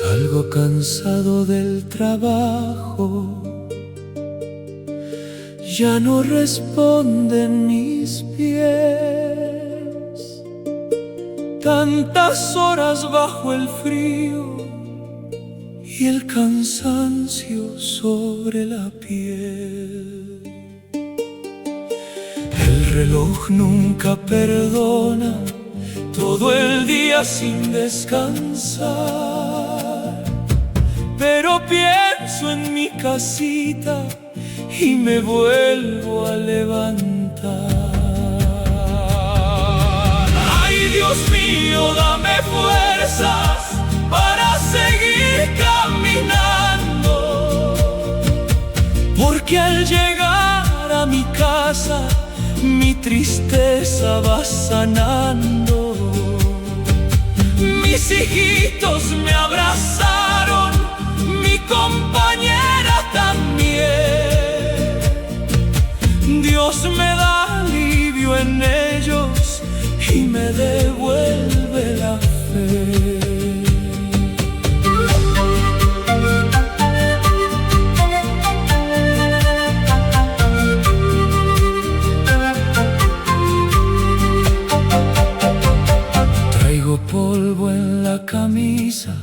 Salgo cansado del trabajo, ya no responden mis pies. Tantas horas bajo el frío y el cansancio sobre la piel. El reloj nunca perdona, todo el día sin descansar. Pero pienso en mi casita y me vuelvo a levantar. Ay, Dios mío, dame fuerzas para seguir caminando, porque al llegar a mi casa mi tristeza va sanando. Mis hijitos me abrazaron, mi compañera también. Dios me da alivio en ellos y me devuelve la fe. Polvo en la camisa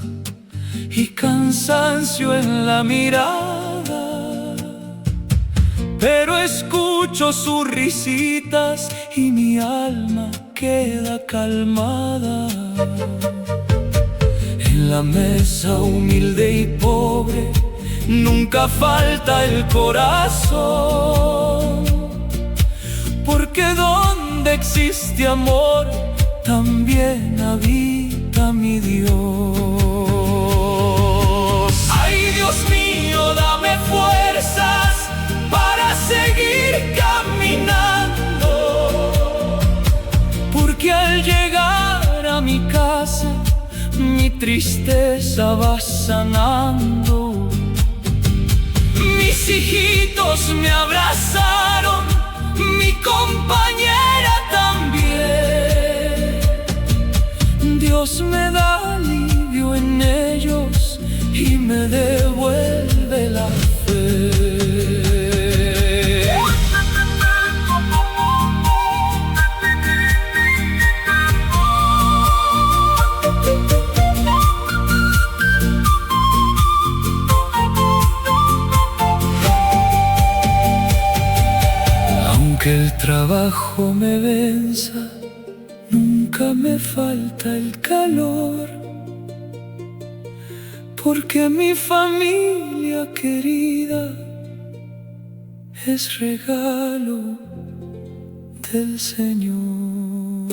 y cansancio en la mirada, pero escucho sus risitas y mi alma queda calmada. En la mesa humilde y pobre nunca falta el corazón, porque donde existe amor también habita mi Dios. Ay, Dios mío, dame fuerzas para seguir caminando, porque al llegar a mi casa mi tristeza va sanando. Mis hijitos me abrazaron, mi compañera también. Dios me da alivio en ellos y me devuelve la fe. Aunque el trabajo me venza, nunca me falta el calor, porque mi familia querida es regalo del Señor.